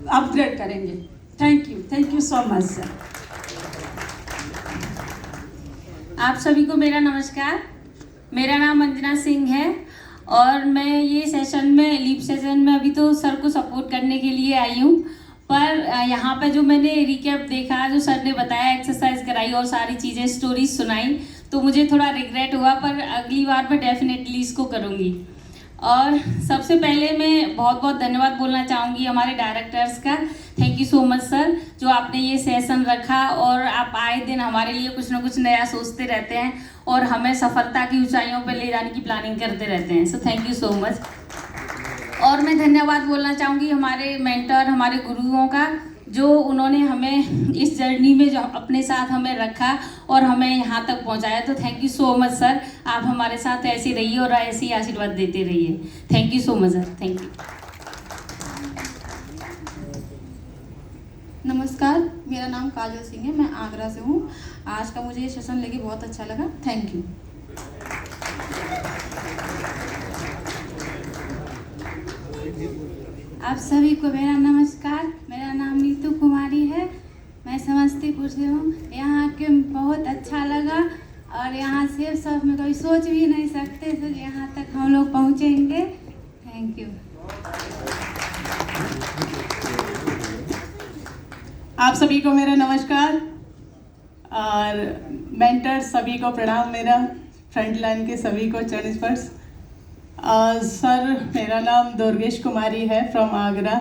Upgrade करेंगे। Thank you so much sir. आप सभी को मेरा नमस्कार। मेरा नाम अंजना सिंह है और मैं ये सेशन में लीप सेशन में अभी तो सर को सपोर्ट करने के लिए आई हूँ, पर यहाँ पे जो मैंने रिकैप देखा, जो सर ने बताया, एक्सरसाइज कराई और सारी चीज़ें स्टोरीज सुनाई, तो मुझे थोड़ा रिग्रेट हुआ, पर अगली बार मैं डेफिनेटली इसको करूँगी। और सबसे पहले मैं बहुत बहुत धन्यवाद बोलना चाहूँगी हमारे डायरेक्टर्स का। Thank you so much sir, जो आपने ये सेशन रखा और आप आए दिन हमारे लिए कुछ ना कुछ नया सोचते रहते हैं और हमें सफलता की ऊंचाइयों पर ले जाने की प्लानिंग करते रहते हैं। So thank you so much. और मैं धन्यवाद बोलना चाहूँगी हमारे मेंटर, हमारे गुरुओं का, जो उन्होंने हमें इस जर्नी में जो अपने साथ हमें रखा और हमें यहाँ तक पहुँचाया। तो thank you so much sir, आप हमारे साथ ऐसे रहिए और ऐसे ही आशीर्वाद देते रहिए। Thank you so much sir, thank you. नमस्कार, मेरा नाम काजल सिंह है, मैं आगरा से हूँ। आज का मुझे ये सेशन लेके बहुत अच्छा लगा। Thank you. आप सभी को मेरा नमस्कार। मेरा नाम नीतू कुमारी है, मैं समस्तीपुर से हूँ। यहाँ के बहुत अच्छा लगा और यहाँ से सब में कभी सोच भी नहीं सकते थे यहाँ तक हम लोग पहुँचेंगे। Thank you. आप सभी को मेरा नमस्कार और मेंटर सभी को प्रणाम। मेरा फ्रंट लाइन के सभी को चरण स्पर्श। सर, मेरा नाम दुर्गेश कुमारी है फ्रॉम आगरा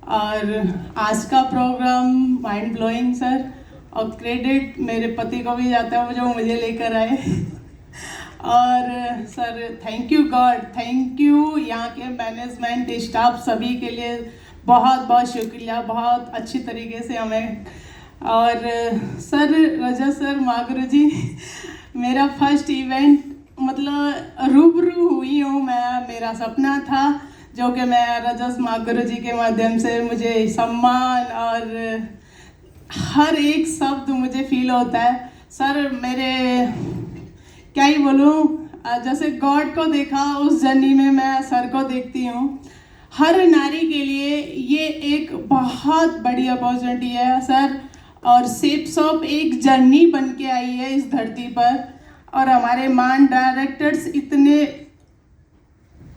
और आज का प्रोग्राम माइंड ब्लोइंग सर, और क्रेडिट मेरे पति को भी जाता है जो मुझे लेकर आए। और sir thank you God, thank you यहाँ के मैनेजमेंट स्टाफ सभी के लिए बहुत बहुत शुक्रिया, बहुत अच्छी तरीके से हमें। और सर रजत सर, माँ गुरु जी, मेरा फर्स्ट इवेंट मतलब रूबरू हुई हूँ मैं। मेरा सपना था जो कि मैं रजत माँ गुरु जी के माध्यम से मुझे सम्मान और हर एक शब्द मुझे फील होता है। सर मेरे क्या ही बोलूँ, जैसे गॉड को देखा उस जर्नी में मैं सर को देखती हूँ। हर नारी के लिए ये एक बहुत बड़ी अपॉर्चुनिटी है सर, और सेफ शॉप एक जर्नी बन के आई है इस धरती पर। और हमारे मान डायरेक्टर्स इतने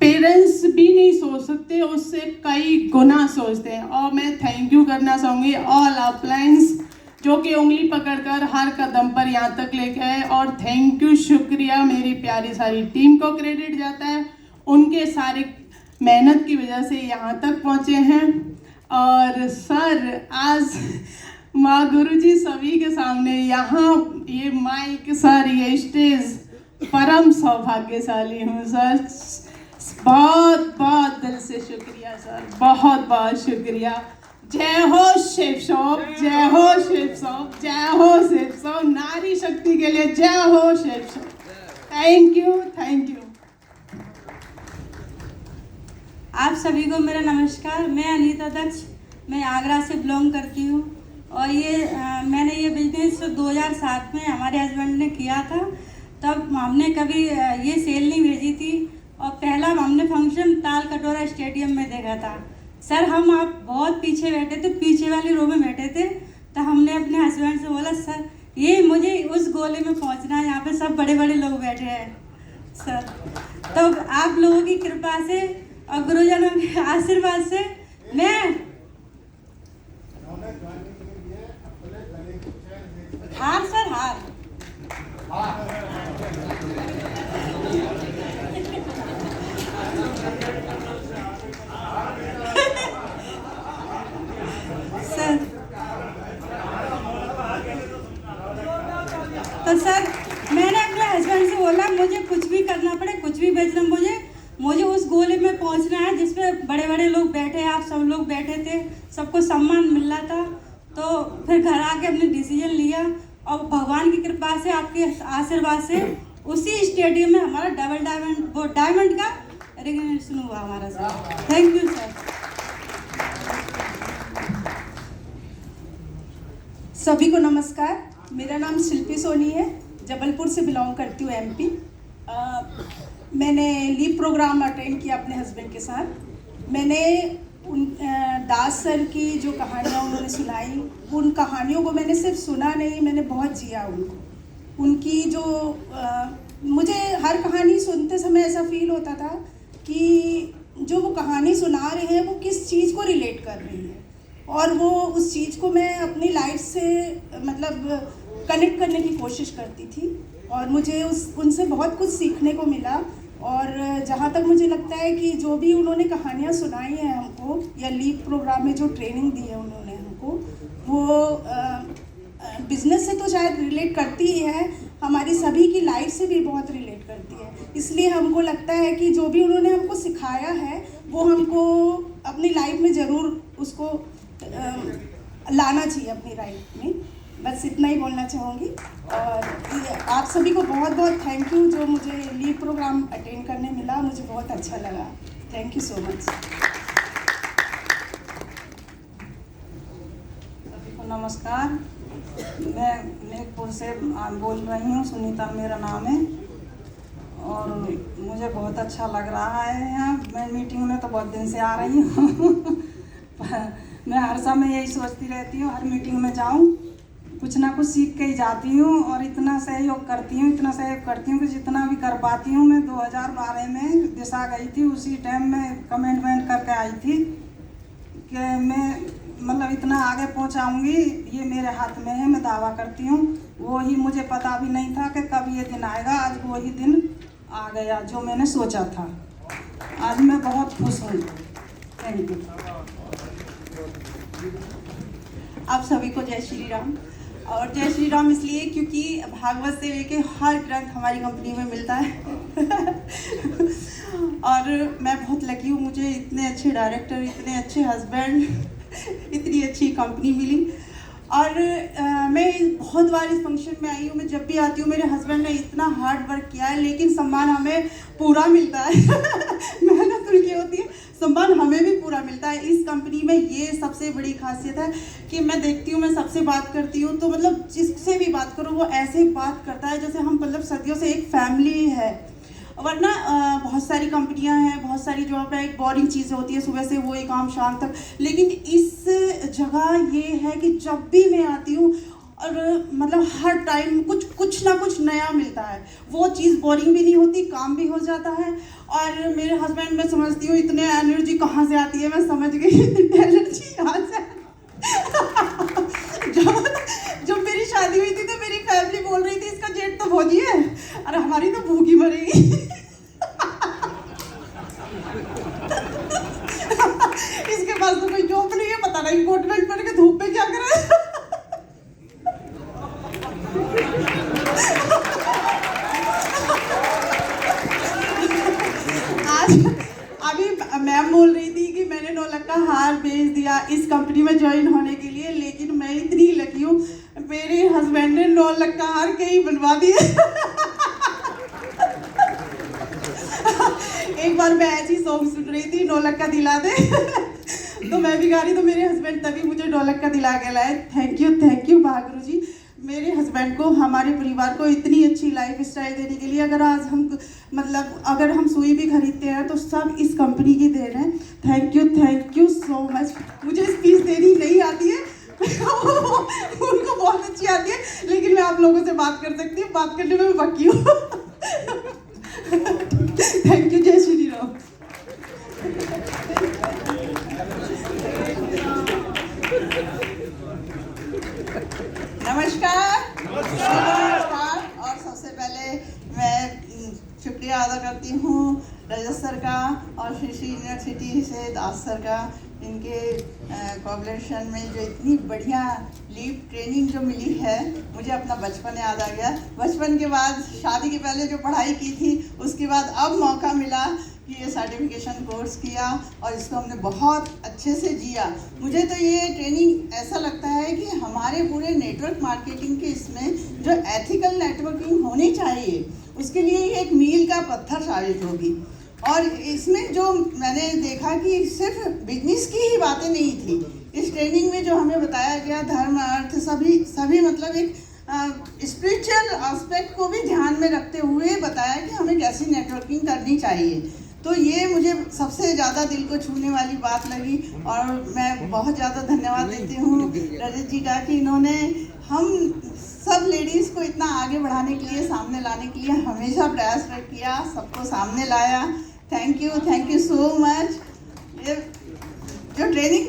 पेरेंट्स भी नहीं सोच सकते, उससे कई गुना सोचते हैं। और मैं थैंक यू करना चाहूँगी ऑल अप्लायंस जो कि उंगली पकड़कर हर कदम पर यहाँ तक लेके आए। और थैंक यू, शुक्रिया, मेरी प्यारी सारी टीम को क्रेडिट जाता है, उनके सारे मेहनत की वजह से यहाँ तक पहुँचे हैं। और सर आज माँ गुरुजी सभी के सामने यहाँ ये माइक सर, ये स्टेज, परम सौभाग्यशाली हूँ सर। बहुत बहुत दिल से शुक्रिया सर, बहुत बहुत शुक्रिया। जय हो शेफ शॉप, जय हो शेफ शॉप, जय हो शेफ शॉप। नारी शक्ति के लिए जय हो chef shop. Thank you, thank you. आप सभी को मेरा नमस्कार। मैं अनीता दक्ष, मैं आगरा से बिलोंग करती हूँ और मैंने ये बिजनेस 2007 में हमारे हस्बैंड ने किया था। तब हमने कभी ये सेल नहीं भेजी थी और पहला हमने फंक्शन ताल कटोरा स्टेडियम में देखा था। सर हम आप बहुत पीछे बैठे थे, पीछे वाली रो में बैठे थे, तो हमने अपने हस्बैंड से बोला सर ये मुझे उस गोले में पहुंचना है, यहाँ पे सब बड़े बड़े लोग बैठे हैं सर। तो आप लोगों की कृपा से और गुरुजनों के आशीर्वाद से मैं हार सर हार सर। तो सर मैंने अपने हस्बैंड से बोला मुझे कुछ भी करना पड़े, कुछ भी बेचना, मुझे उस गोले में पहुंचना है जिसमें बड़े बड़े लोग बैठे, आप सब लोग बैठे थे, सबको सम्मान मिल रहा था। तो फिर घर आके हमने डिसीजन लिया और भगवान की कृपा से, आपके आशीर्वाद से उसी स्टेडियम में हमारा डायमंड का रिकग्निशन हुआ हमारा सर। Thank you sir. सभी को नमस्कार। मेरा नाम शिल्पी सोनी है, जबलपुर से बिलोंग करती हूँ, एमपी। मैंने लीप प्रोग्राम अटेंड किया अपने हस्बैंड के साथ। मैंने उन दास सर की जो कहानियाँ उन्होंने सुनाई, उन कहानियों को मैंने सिर्फ सुना नहीं, मैंने बहुत जिया उनको। उनकी जो मुझे हर कहानी सुनते समय ऐसा फील होता था कि जो वो कहानी सुना रहे हैं वो किस चीज़ को रिलेट कर रही है, और वो उस चीज़ को मैं अपनी लाइफ से मतलब कनेक्ट करने की कोशिश करती थी, और मुझे उनसे बहुत कुछ सीखने को मिला। और जहाँ तक मुझे लगता है कि जो भी उन्होंने कहानियाँ सुनाई हैं हमको, या लीप प्रोग्राम में जो ट्रेनिंग दी है उन्होंने हमको, वो बिज़नेस से तो शायद रिलेट करती ही है, हमारी सभी की लाइफ से भी बहुत रिलेट करती है। इसलिए हमको लगता है कि जो भी उन्होंने हमको सिखाया है वो हमको अपनी लाइफ में ज़रूर उसको लाना चाहिए अपनी लाइफ में। बस इतना ही बोलना चाहूँगी, और आप सभी को बहुत बहुत थैंक यू जो मुझे लीप प्रोग्राम अटेंड करने मिला, मुझे बहुत अच्छा लगा। Thank you so much. सभी को नमस्कार। मैं नेकपुर से बोल रही हूँ, सुनीता मेरा नाम है, और मुझे बहुत अच्छा लग रहा है यहाँ। मैं मीटिंग में तो बहुत दिन से आ रही हूँ मैं हर समय यही सोचती रहती हूँ, हर मीटिंग में जाऊँ कुछ ना कुछ सीख के ही जाती हूँ, और इतना सहयोग करती हूँ कि जितना भी कर पाती हूँ। मैं 2012 में दिशा गई थी, उसी टाइम में कमिटमेंट करके आई थी कि मैं मतलब इतना आगे पहुँचाऊँगी, ये मेरे हाथ में है, मैं दावा करती हूँ। वो ही मुझे पता भी नहीं था कि कब ये दिन आएगा, आज वही दिन आ गया जो मैंने सोचा था। आज मैं बहुत खुश हूँ। Thank you. आप सभी को जय श्री राम। और जय श्री राम इसलिए क्योंकि भागवत से लेके हर ग्रंथ हमारी कंपनी में मिलता है और मैं बहुत लकी हूँ, मुझे इतने अच्छे डायरेक्टर, इतने अच्छे हस्बैंड, इतनी अच्छी कंपनी मिली। और मैं बहुत बार इस फंक्शन में आई हूँ, मैं जब भी आती हूँ मेरे हस्बैंड ने इतना हार्ड वर्क किया है, लेकिन सम्मान हमें पूरा मिलता है मेहनत उनकी होती है, सम्मान हमें भी पूरा मिलता है। इस कंपनी में ये सबसे बड़ी खासियत है कि मैं देखती हूँ, मैं सबसे बात करती हूँ तो मतलब जिससे भी बात करूँ वो ऐसे बात करता है जैसे हम मतलब सदियों से एक फैमिली है। वरना बहुत सारी कंपनियां हैं, बहुत सारी जॉब है, एक बोरिंग चीज़ें होती है, सुबह से वही काम शाम तक। लेकिन इस जगह ये है कि जब भी मैं आती हूँ और मतलब हर टाइम कुछ ना कुछ नया मिलता है, वो चीज़ बोरिंग भी नहीं होती, काम भी हो जाता है। और मेरे हस्बैंड मैं समझती हूँ इतने एनर्जी कहाँ से आती है, मैं समझ गई एनर्जी यहाँ से जब मेरी शादी हुई थी तो मेरी फैमिली बोल रही थी इसका जेठ तो भोजी है और हमारी तो भूखी मरेगी इसके पास तो कोई जॉब नहीं है, पता नहीं कोट पैंट पहन के धूप में क्या करे अभी मैम बोल रही थी कि मैंने 9 लाख का हार बेच दिया इस कंपनी में ज्वाइन होने के लिए, लेकिन मैं इतनी लकी हूँ मेरे हस्बैंड ने 9 लाख का हार के ही बनवा दिए एक बार मैं ऐसी सॉन्ग सुन रही थी 9 लाख का दिला दे तो मैं भी गा रही, तो मेरे हस्बैंड तभी मुझे 9 लाख का दिला के लाए। थैंक यू भागुरु जी, मेरे हस्बैंड को, हमारे परिवार को इतनी अच्छी लाइफ स्टाइल देने के लिए। अगर आज हम मतलब अगर हम सुई भी खरीदते हैं तो सब इस कंपनी की देन है। Thank you so much. मुझे स्पीच देनी नहीं आती है उनको बहुत अच्छी आती है, लेकिन मैं आप लोगों से बात कर सकती हूँ, बात करने में पक्की हूँ थैंक यू। जय श्री राम। नमस्कार। और सबसे पहले मैं शुक्रिया अदा करती हूँ रजत सर का और श्री यूनिवर्सिटी से दास सर का, इनके कोऑपरेशन में जो इतनी बढ़िया लीप ट्रेनिंग जो मिली है, मुझे अपना बचपन याद आ गया। बचपन के बाद शादी के पहले जो पढ़ाई की थी, उसके बाद अब मौका मिला कि ये सर्टिफिकेशन कोर्स किया और इसको हमने बहुत अच्छे से जिया। मुझे तो ये ट्रेनिंग ऐसा लगता है कि हमारे पूरे नेटवर्क मार्केटिंग के इसमें जो एथिकल नेटवर्किंग होनी चाहिए, उसके लिए ये एक मील का पत्थर साबित होगी। और इसमें जो मैंने देखा कि सिर्फ बिजनेस की ही बातें नहीं थी, इस ट्रेनिंग में जो हमें बताया गया धर्म अर्थ सभी मतलब एक स्पिरिचुअल एस्पेक्ट को भी ध्यान में रखते हुए बताया कि हमें कैसी नेटवर्किंग करनी चाहिए। तो ये मुझे सबसे ज़्यादा दिल को छूने वाली बात लगी और मैं बहुत ज़्यादा धन्यवाद देती हूँ रजत जी का कि इन्होंने हम सब लेडीज़ को इतना आगे बढ़ाने के लिए, सामने लाने के लिए हमेशा प्रयास किया, सबको सामने लाया। Thank you so much. ये जो ट्रेनिंग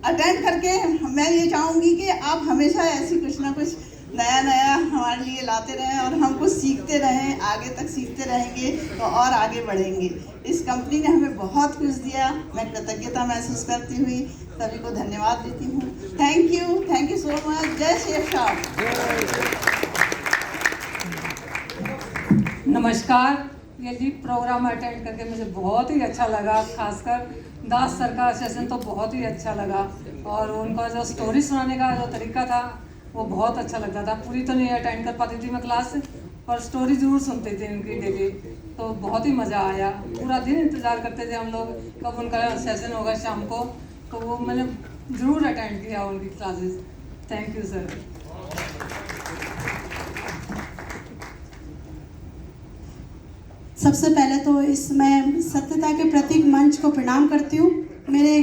अटेंड करके मैं ये चाहूँगी कि आप हमेशा ऐसी कुछ ना कुछ नया हमारे लिए लाते रहें और हम कुछ सीखते रहें, आगे तक सीखते रहेंगे तो और आगे बढ़ेंगे। इस कंपनी ने हमें बहुत कुछ दिया, मैं कृतज्ञता महसूस करती हुई सभी को धन्यवाद देती हूँ। Thank you so much. जय शेफ साहब। नमस्कार। ये जी प्रोग्राम अटेंड करके मुझे बहुत ही अच्छा लगा, खासकर दास सर का सेशन तो बहुत ही अच्छा लगा और उनका जो स्टोरी सुनाने का जो तरीका था वो बहुत अच्छा लगता था। पूरी तो नहीं अटेंड कर पाती थी मैं क्लास, पर स्टोरी ज़रूर सुनते थे उनकी डेली, तो बहुत ही मज़ा आया। पूरा दिन इंतज़ार करते थे हम लोग कब उनका सेशन होगा शाम को, तो वो मैंने ज़रूर अटेंड किया उनकी क्लासेस। Thank you sir. सबसे पहले तो इसमें सत्यता के प्रतीक मंच को प्रणाम करती हूँ, मेरे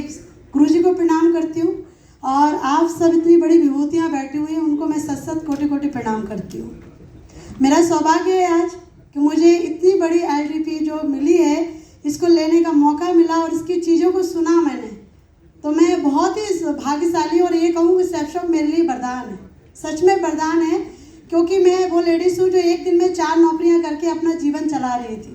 गुरुजी को प्रणाम करती हूँ और आप सब इतनी बड़ी विभूतियाँ बैठी हुई हैं उनको मैं सत कोटि प्रणाम करती हूँ। मेरा सौभाग्य है आज कि मुझे इतनी बड़ी LDP जो मिली है इसको लेने का मौका मिला और इसकी चीज़ों को सुना मैंने, तो मैं बहुत ही भाग्यशाली और ये कहूँ कि सेफ शॉप मेरे लिए वरदान है, सच में वरदान है, क्योंकि मैं वो लेडीज़ हूँ जो एक दिन में 4 नौकरियाँ करके अपना जीवन चला रही थी।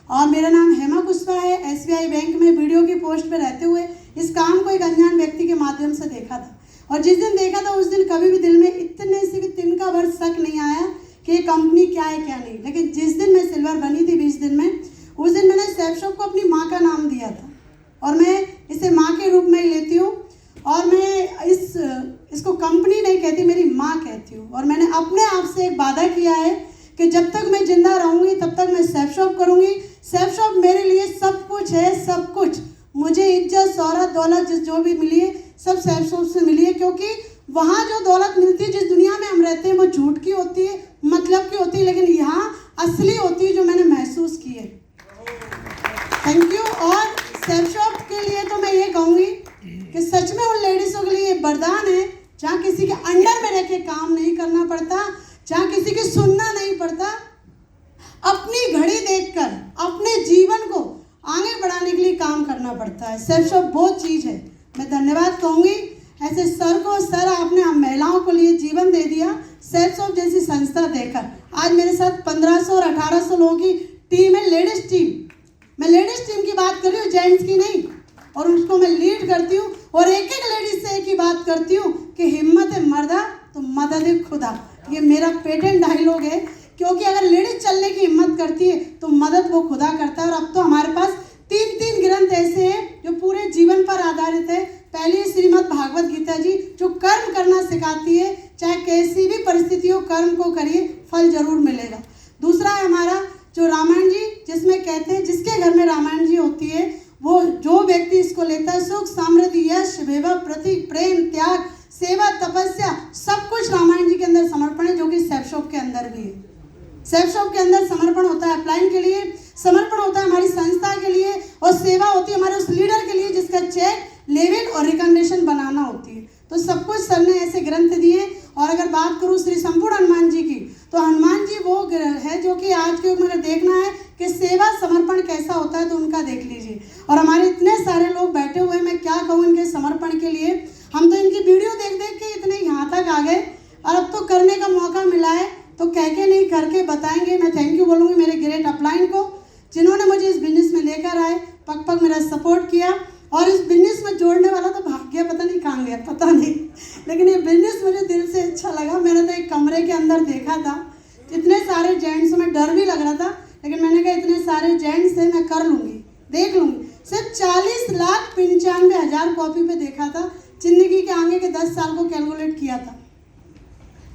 और मेरा नाम हेमा कुशवाहा है। SBI बैंक में वीडियो की पोस्ट पर रहते हुए इस काम को एक अनजान व्यक्ति के माध्यम से देखा था और जिस दिन देखा था उस दिन कभी भी दिल में इतने से भी तिनका भर शक नहीं आया कि ये कंपनी क्या है क्या नहीं। लेकिन जिस दिन मैं सिल्वर बनी थी 20 दिन में, उस दिन मैंने सेफ शॉप को अपनी माँ का नाम दिया था और मैं इसे माँ के रूप में ही लेती हूँ और मैं इसको कंपनी नहीं कहती, मेरी माँ कहती हूँ। और मैंने अपने आप से एक वादा किया है कि जब तक मैं जिंदा रहूँगी तब तक मैं सेफ शॉप करूँगी। सेफ शॉप मेरे लिए सब कुछ है, सब कुछ। मुझे इज्जत, शौहरत, दौलत जो भी मिली है सब सेफ शॉप से मिली है, क्योंकि वहाँ जो दौलत मिलती है, जिस दुनिया में हम रहते हैं, वो झूठ की होती है, मतलब की होती है, लेकिन यहाँ असली होती है जो मैंने महसूस की है। Thank you. और सेफ शॉप के लिए तो मैं ये कहूँगी कि सच में उन लेडीज़ों के लिए वरदान है जहाँ किसी के अंडर में रह के काम नहीं करना पड़ता, जहाँ किसी की सुनना नहीं पड़ता, अपनी घड़ी देखकर अपने जीवन को आगे बढ़ाने के लिए काम करना पड़ता है। सेफ शॉप बहुत चीज़ है। मैं धन्यवाद कहूँगी ऐसे सर को। सर, आपने हम महिलाओं को लिए जीवन दे दिया सेफ शॉप जैसी संस्था देकर। आज मेरे साथ 1500 और 1800 लोगों की टीम है, लेडीज़ टीम। मैं लेडीज़ टीम की बात कर रही हूँ, जेंट्स की नहीं, और उसको मैं लीड करती हूँ और एक एक लेडीज से एक ही बात करती हूँ कि हिम्मत है मर्दा तो मदद है खुदा। ये मेरा पेटेंट डायलॉग है, क्योंकि अगर लेडीज चलने की हिम्मत करती है तो मदद वो खुदा करता है। और अब तो हमारे पास 3 ग्रंथ ऐसे हैं जो पूरे जीवन पर आधारित है। पहली श्रीमद् भागवत गीता जी जो कर्म करना सिखाती है, चाहे कैसी भी परिस्थिति हो कर्म को करिए, फल जरूर मिलेगा। दूसरा है हमारा जो रामायण जी, जिसमें कहते हैं जिसके घर में रामायण जी होती है वो जो व्यक्ति इसको लेता है, सुख, समृद्धि, यश, वैभव, प्रतीक, प्रेम, त्याग, सेवा, तपस्या, सब कुछ रामायण जी के अंदर समर्पण है, जो कि सेफ शॉप के अंदर भी है। सेफ शॉप के अंदर समर्पण होता है अपलाइन के लिए, समर्पण होता है हमारी संस्था के लिए, और सेवा होती है हमारे उस लीडर के लिए जिसका चेक, लेवल और रिकमेंडेशन बनाना होती है। तो सब कुछ सर ने ऐसे ग्रंथ दिए। और अगर बात करूँ श्री संपूर्ण हनुमान जी की, तो हनुमान जी वो है जो कि आज के युग में अगर देखना है कि सेवा समर्पण कैसा होता है तो उनका देख लीजिए। और हमारे इतने सारे लोग बैठे हुए हैं, मैं क्या कहूँ इनके समर्पण के लिए। हम तो इनकी वीडियो देख देख के इतने यहाँ तक आ गए और अब तो करने का मौका मिला है तो कह के नहीं करके बताएंगे। मैं थैंक यू बोलूँगी मेरे ग्रेट अपलाइन को, जिन्होंने मुझे इस बिजनेस में लेकर आए, पग पग मेरा सपोर्ट किया। और इस बिजनेस में जोड़ने वाला तो भाग गया, पता नहीं कहाँ गया, पता नहीं, लेकिन ये बिजनेस मुझे दिल से अच्छा लगा। मैंने तो एक कमरे के अंदर देखा था, इतने सारे जेंट्स में डर भी लग रहा था, लेकिन मैंने कहा इतने सारे जेंट्स हैं, मैं कर लूँगी, देख लूँगी। सिर्फ 40,95,000 कॉपी पे देखा था, जिंदगी के आगे के 10 साल को कैलकुलेट किया था।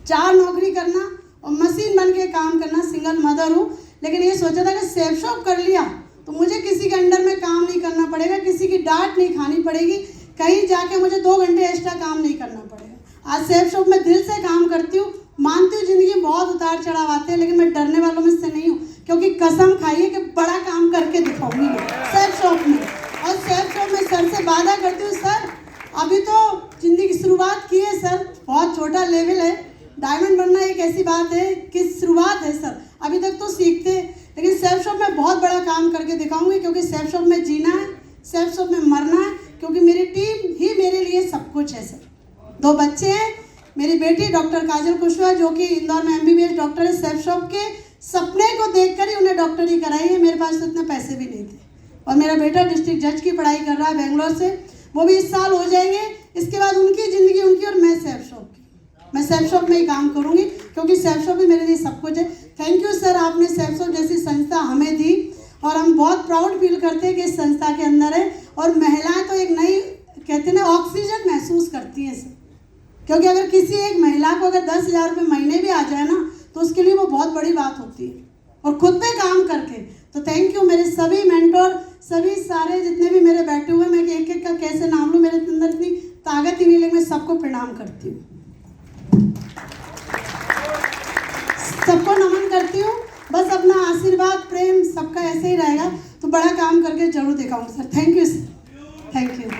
4 नौकरी करना और मशीन बन के काम करना, सिंगल मदर हूँ, लेकिन ये सोचा था कि सेफ शॉप कर लिया तो मुझे किसी के अंडर में काम नहीं करना पड़ेगा, किसी की डांट नहीं खानी पड़ेगी, कहीं जाके मुझे 2 घंटे एक्स्ट्रा काम नहीं करना पड़ेगा। आज सेफ शॉप में दिल से काम करती हूँ, मानती हूँ जिंदगी में बहुत उतार चढ़ाव आते हैं, लेकिन मैं डरने वालों में से नहीं हूँ, क्योंकि क्योंकि कसम खाइए कि बड़ा काम करके दिखाऊंगी मैं सेल्फ शॉप में। और सेल्फ शॉप में सर से वादा करती हूँ, सर अभी तो ज़िंदगी की शुरुआत की है सर, बहुत छोटा लेवल है। डायमंड बनना एक ऐसी बात है कि शुरुआत है सर, अभी तक तो सीखते, लेकिन सेल्फ शॉप में बहुत बड़ा काम करके दिखाऊंगी, क्योंकि सेल्फ शॉप में जीना है, सेल्फ शॉप में मरना है, क्योंकि मेरी टीम ही मेरे लिए सब कुछ है सर। 2 बच्चे हैं, मेरी बेटी डॉक्टर काजल कुशवाहा जो कि इंदौर में MBBS डॉक्टर है, सेल्फ शॉप के सपने को देखकर ही उन्हें डॉक्टरी कराई है, मेरे पास तो इतने पैसे भी नहीं थे। और मेरा बेटा डिस्ट्रिक्ट जज की पढ़ाई कर रहा है बेंगलोर से, वो भी इस साल हो जाएंगे। इसके बाद उनकी ज़िंदगी उनकी और मैं सेल्फ शॉप की, मैं सेल्फ शॉप में ही काम करूंगी, क्योंकि सेल्फ शॉप भी मेरे लिए सब कुछ है। थैंक यू सर, आपने सेल्फ शॉप जैसी संस्था हमें दी और हम बहुत प्राउड फील करते हैं कि इस संस्था के अंदर है। और महिलाएं तो एक नई कहते हैं ना ऑक्सीजन महसूस करती हैं सर, क्योंकि अगर किसी एक महिला को अगर 10,000 रुपये महीने भी आ जाए ना तो उसके लिए वो बहुत बड़ी बात होती है, और खुद पे काम करके। तो थैंक यू मेरे सभी मेंटोर, सभी सारे जितने भी मेरे बैठे हुए, मैं एक एक का कैसे नाम लूँ, मेरे अंदर इतनी ताकत ही नहीं, लेकिन मैं सबको प्रणाम करती हूँ, सबको नमन करती हूँ। बस अपना आशीर्वाद प्रेम सबका ऐसे ही रहेगा तो बड़ा काम करके जरूर दिखाऊंगा sir. Thank you sir, thank you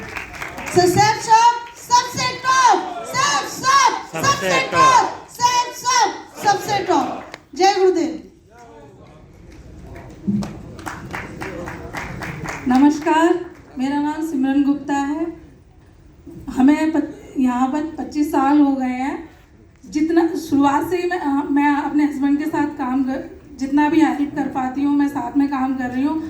sir. Self shop सबसे टॉप, सेल्फ शॉप सबसे टॉप, सेल्फ शॉप सबसे टॉप। जय गुरुदेव। नमस्कार, मेरा नाम सिमरन गुप्ता है। हमें यहाँ पर 25 साल हो गए हैं। जितना शुरुआत से ही मैं अपने हस्बैंड के साथ जितना भी हेल्प कर पाती हूँ मैं साथ में काम कर रही हूँ।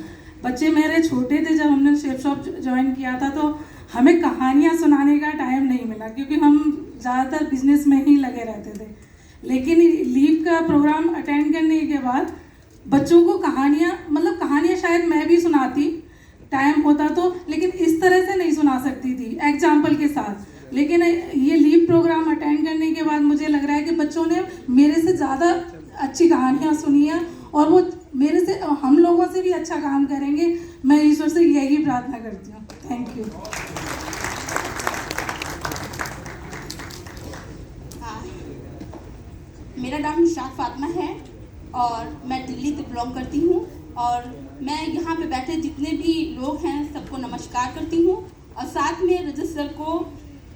बच्चे मेरे छोटे थे जब हमने सेल्फ शॉप ज्वाइन किया था, तो हमें कहानियाँ सुनाने का टाइम नहीं मिला, क्योंकि हम ज़्यादातर बिजनेस में ही लगे रहते थे। लेकिन लीव का प्रोग्राम अटेंड करने के बाद बच्चों को कहानियाँ शायद मैं भी सुनाती, टाइम होता तो, लेकिन इस तरह से नहीं सुना सकती थी एग्जाम्पल के साथ। लेकिन ये लीव प्रोग्राम अटेंड करने के बाद मुझे लग रहा है कि बच्चों ने मेरे से ज़्यादा अच्छी कहानियाँ सुनी हैं, और वो मेरे से, हम लोगों से भी अच्छा काम करेंगे। मैं ईश्वर से यही प्रार्थना करती हूँ। Thank you. मेरा नाम निशात फातिमा है और मैं दिल्ली से बिलोंग करती हूँ, और मैं यहाँ पे बैठे जितने भी लोग हैं सबको नमस्कार करती हूँ, और साथ में रजत सर को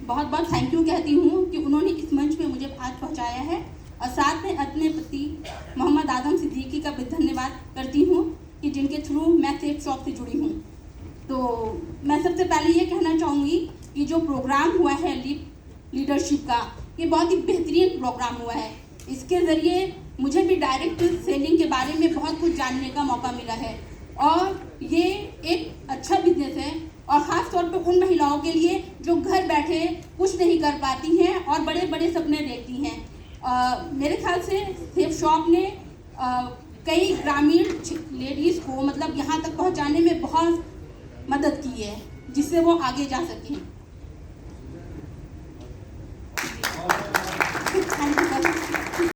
बहुत बहुत थैंक यू कहती हूँ कि उन्होंने इस मंच पे मुझे आज पहुँचाया है। और साथ में अपने पति मोहम्मद आदम सिद्दीकी का भी धन्यवाद करती हूँ कि जिनके थ्रू मैं सेल्फ शॉप से जुड़ी हूँ। तो मैं सबसे पहले ये कहना चाहूँगी कि जो प्रोग्राम हुआ है लीडरशिप का, ये बहुत ही बेहतरीन प्रोग्राम हुआ है। इसके ज़रिए मुझे भी डायरेक्ट सेलिंग के बारे में बहुत कुछ जानने का मौका मिला है, और ये एक अच्छा बिजनेस है, और ख़ास तौर पे उन महिलाओं के लिए जो घर बैठे कुछ नहीं कर पाती हैं और बड़े बड़े सपने देखती हैं। मेरे ख्याल से सेल्फ शॉप ने कई ग्रामीण लेडीज़ को यहाँ तक पहुँचाने में बहुत मदद की है, जिससे वो आगे जा सकें।